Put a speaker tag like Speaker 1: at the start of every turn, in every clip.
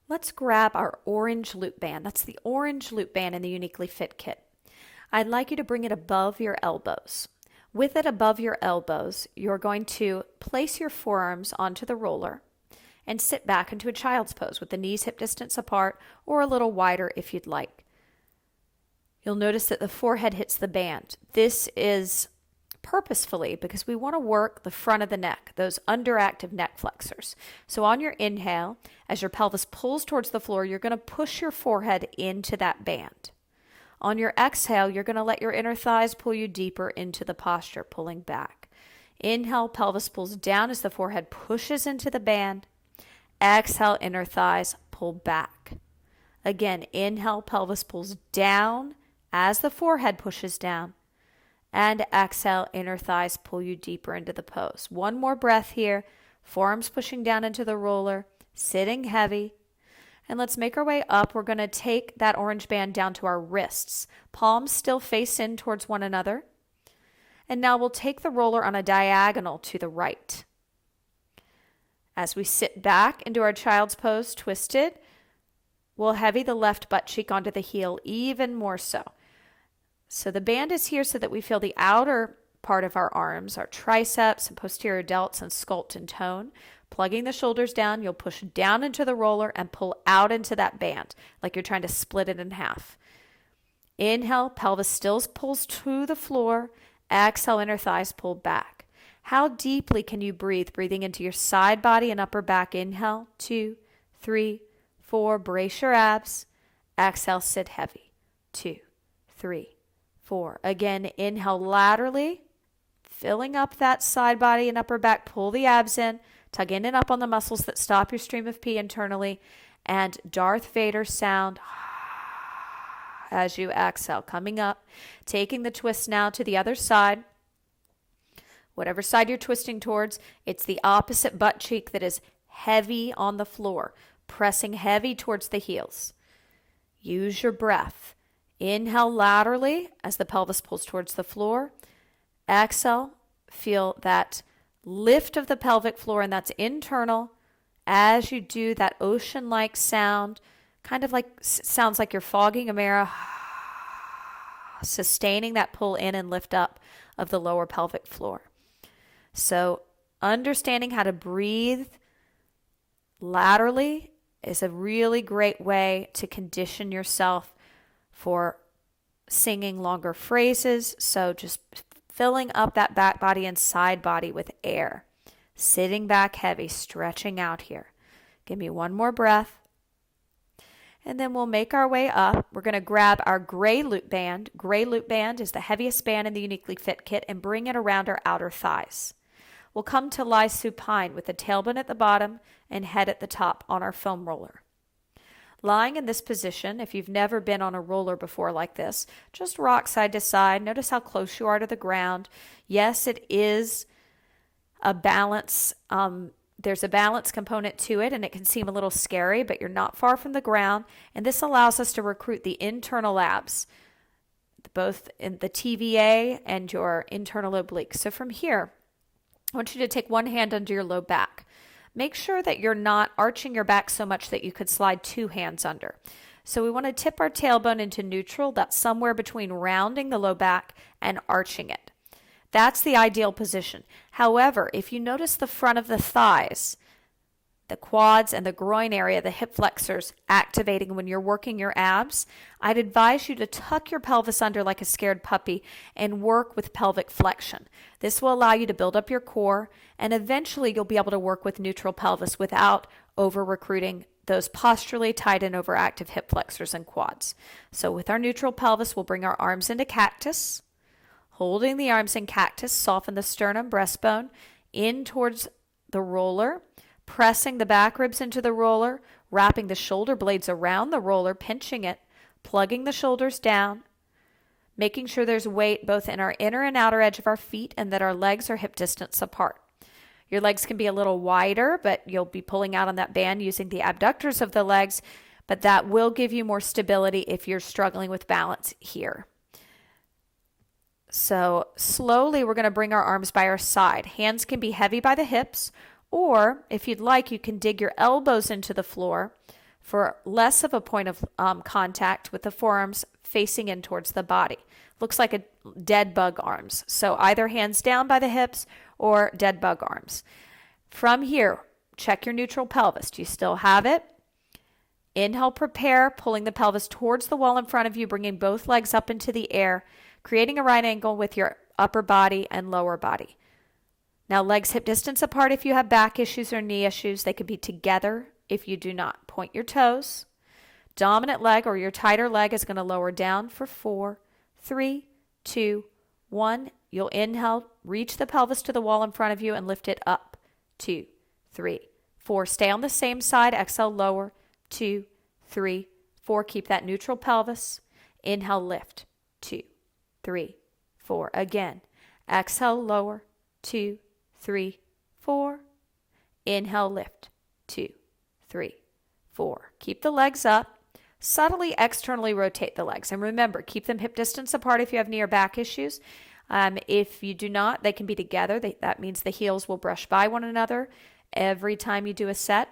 Speaker 1: Let's grab our orange loop band. That's the orange loop band in the Uniquely Fit kit. I'd like you to bring it above your elbows. With it above your elbows, you're going to place your forearms onto the roller and sit back into a child's pose with the knees hip distance apart or a little wider if you'd like. You'll notice that the forehead hits the band. This is purposefully because we want to work the front of the neck, those underactive neck flexors. So on your inhale, as your pelvis pulls towards the floor, you're going to push your forehead into that band. On your exhale, you're going to let your inner thighs pull you deeper into the posture, pulling back. Inhale, pelvis pulls down as the forehead pushes into the band. Exhale, inner thighs pull back. Again, inhale, pelvis pulls down as the forehead pushes down. And exhale, inner thighs pull you deeper into the pose. One more breath here. Forearms pushing down into the roller, sitting heavy. And let's make our way up. We're going to take that orange band down to our wrists. Palms still face in towards one another. And now we'll take the roller on a diagonal to the right. As we sit back into our child's pose, twisted, we'll heavy the left butt cheek onto the heel even more so. So the band is here so that we feel the outer part of our arms, our triceps and posterior delts and sculpt and tone. Plugging the shoulders down, you'll push down into the roller and pull out into that band like you're trying to split it in half. Inhale, pelvis still pulls to the floor. Exhale, inner thighs pull back. How deeply can you breathe? Breathing into your side body and upper back. Inhale, 2, 3, 4. Brace your abs. Exhale, sit heavy. 2, 3, 4. Again, inhale laterally, filling up that side body and upper back. Pull the abs in. Tug in and up on the muscles that stop your stream of pee internally. And Darth Vader sound as you exhale. Coming up, taking the twist now to the other side. Whatever side you're twisting towards, it's the opposite butt cheek that is heavy on the floor, pressing heavy towards the heels. Use your breath. Inhale laterally as the pelvis pulls towards the floor. Exhale, feel that lift of the pelvic floor, and that's internal. As you do that ocean-like sound, kind of like sounds like you're fogging a mirror, sustaining that pull in and lift up of the lower pelvic floor. So understanding how to breathe laterally is a really great way to condition yourself for singing longer phrases. So just filling up that back body and side body with air. Sitting back heavy, stretching out here. Give me one more breath. And then we'll make our way up. We're going to grab our gray loop band. Gray loop band is the heaviest band in the Uniquely Fit kit, and bring it around our outer thighs. We'll come to lie supine with the tailbone at the bottom and head at the top on our foam roller. Lying in this position, if you've never been on a roller before like this, just rock side to side. Notice how close you are to the ground. Yes, it is a balance. There's a balance component to it, and it can seem a little scary, but you're not far from the ground. And this allows us to recruit the internal abs, both in the TVA and your internal obliques. So from here, I want you to take one hand under your low back. Make sure that you're not arching your back so much that you could slide two hands under. So we want to tip our tailbone into neutral. That's somewhere between rounding the low back and arching it. That's the ideal position. However, if you notice the front of the thighs, the quads and the groin area, the hip flexors activating when you're working your abs, I'd advise you to tuck your pelvis under like a scared puppy and work with pelvic flexion. This will allow you to build up your core, and eventually you'll be able to work with neutral pelvis without over-recruiting those posturally tight and overactive hip flexors and quads. So with our neutral pelvis, we'll bring our arms into cactus. Holding the arms in cactus, soften the sternum, breastbone, in towards the roller, pressing the back ribs into the roller, wrapping the shoulder blades around the roller, pinching it, plugging the shoulders down, making sure there's weight both in our inner and outer edge of our feet and that our legs are hip distance apart. Your legs can be a little wider, but you'll be pulling out on that band using the abductors of the legs, but that will give you more stability if you're struggling with balance here. So slowly we're going to bring our arms by our side. Hands can be heavy by the hips, or if you'd like, you can dig your elbows into the floor, for less of a point of contact with the forearms facing in towards the body. Looks like a dead bug arms. So either hands down by the hips or dead bug arms. From here, check your neutral pelvis. Do you still have it? Inhale, prepare, pulling the pelvis towards the wall in front of you, bringing both legs up into the air, creating a right angle with your upper body and lower body. Now, legs hip distance apart if you have back issues or knee issues. They could be together if you do not. Point your toes. Dominant leg or your tighter leg is going to lower down for 4, 3, 2, 1. You'll inhale, reach the pelvis to the wall in front of you and lift it up. 2, 3, 4. Stay on the same side. Exhale, lower. 2, 3, 4. Keep that neutral pelvis. Inhale, lift. 2, 3, 4. Again. Exhale, lower. 2, 3, 4. Inhale, lift. 2, 3, 4. Keep the legs up. Subtly externally rotate the legs. And remember, keep them hip distance apart if you have knee or back issues. If you do not, they can be together. That means the heels will brush by one another every time you do a set.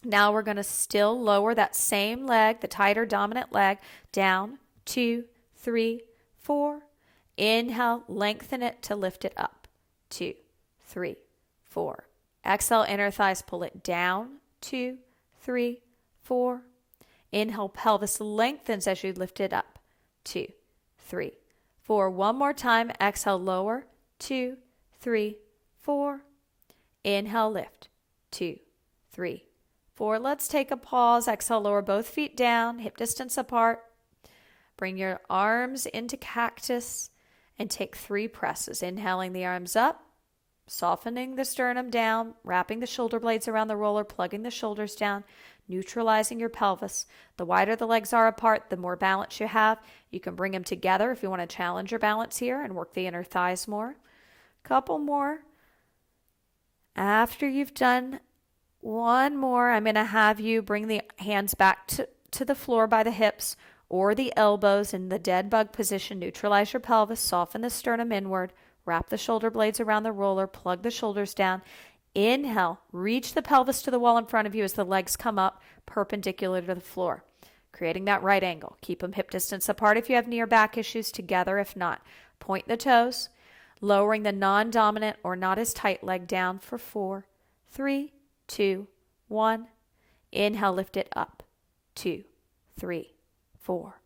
Speaker 1: Now we're going to still lower that same leg, the tighter dominant leg, down. 2, 3, 4. Inhale, lengthen it to lift it up. 2, 3, 4. Exhale, inner thighs, pull it down. 2, 3, 4. Inhale, pelvis lengthens as you lift it up. 2, 3, 4. One more time. Exhale, lower. 2, 3, 4. Inhale, lift. 2, 3, 4. Let's take a pause. Exhale, lower both feet down, hip distance apart. Bring your arms into cactus and take 3 presses. Inhaling the arms up, softening the sternum down, wrapping the shoulder blades around the roller, plugging the shoulders down, neutralizing your pelvis. The wider the legs are apart, the more balance you have. You can bring them together if you want to challenge your balance here and work the inner thighs more. Couple more. After you've done one more, I'm going to have you bring the hands back to the floor by the hips or the elbows in the dead bug position. Neutralize your pelvis, soften the sternum inward, wrap the shoulder blades around the roller, plug the shoulders down. Inhale, reach the pelvis to the wall in front of you as the legs come up perpendicular to the floor, creating that right angle. Keep them hip distance apart if you have knee or back issues, together if not. Point the toes, lowering the non-dominant or not as tight leg down for 4, 3, 2, 1. Inhale, lift it up. 2, 3, 4.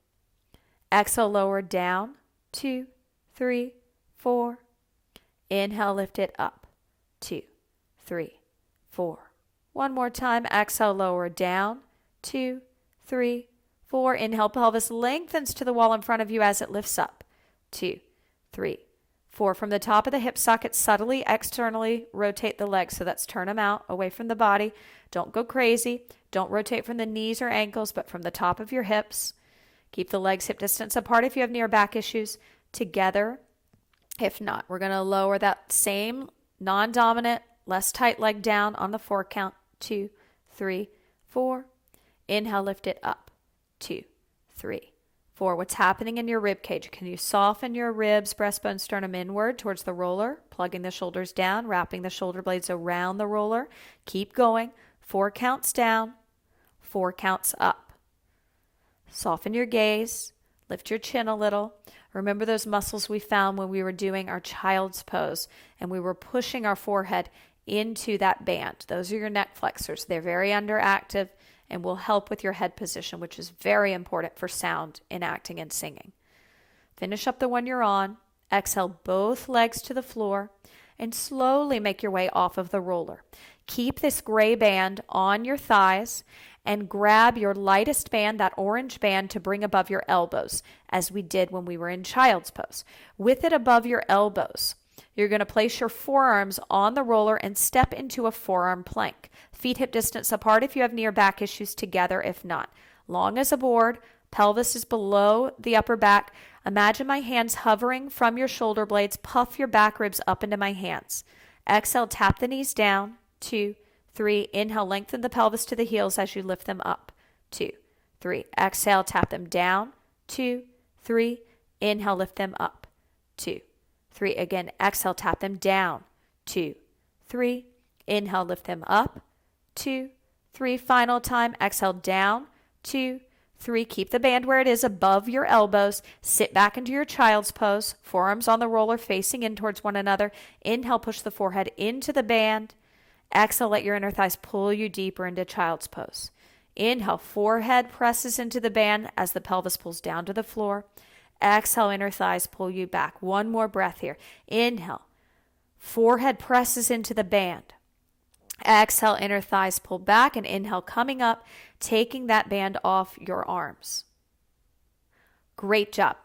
Speaker 1: Exhale, lower down. 2, 3, 4. Inhale, lift it up. 2, 3, 4. One more time. Exhale, lower down. 2, 3, 4. Inhale, pelvis lengthens to the wall in front of you as it lifts up. 2, 3, 4. From the top of the hip socket, subtly externally rotate the legs. So that's turn them out away from the body. Don't go crazy. Don't rotate from the knees or ankles, but from the top of your hips. Keep the legs hip distance apart if you have knee or back issues, together. If not, we're going to lower that same non-dominant, less tight leg down on the 4 count. 2, 3, 4. Inhale, lift it up. 2, 3, 4. What's happening in your rib cage? Can you soften your ribs, breastbone, sternum inward towards the roller, plugging the shoulders down, wrapping the shoulder blades around the roller? Keep going. 4 counts down, 4 counts up. Soften your gaze, lift your chin a little. Remember those muscles we found when we were doing our child's pose and we were pushing our forehead into that band. Those are your neck flexors. They're very underactive and will help with your head position, which is very important for sound in acting and singing. Finish up the one you're on. Exhale both legs to the floor and slowly make your way off of the roller. Keep this gray band on your thighs and grab your lightest band, that orange band, to bring above your elbows, as we did when we were in child's pose. With it above your elbows, you're going to place your forearms on the roller and step into a forearm plank. Feet hip distance apart if you have knee or back issues, together if not. Long as a board, pelvis is below the upper back. Imagine my hands hovering from your shoulder blades. Puff your back ribs up into my hands. Exhale, tap the knees down. 2, 3. Inhale, lengthen the pelvis to the heels as you lift them up. 2, 3. Exhale, tap them down. 2, 3. Inhale, lift them up. 2, 3. Again, exhale, tap them down. 2, 3. Inhale, lift them up. 2, 3. Final time. Exhale down. 2, 3. Keep the band where it is above your elbows. Sit back into your child's pose. Forearms on the roller facing in towards one another. Inhale, push the forehead into the band. Exhale, let your inner thighs pull you deeper into child's pose. Inhale, forehead presses into the band as the pelvis pulls down to the floor. Exhale, inner thighs pull you back. One more breath here. Inhale, forehead presses into the band. Exhale, inner thighs pull back, and inhale, coming up, taking that band off your arms. Great job.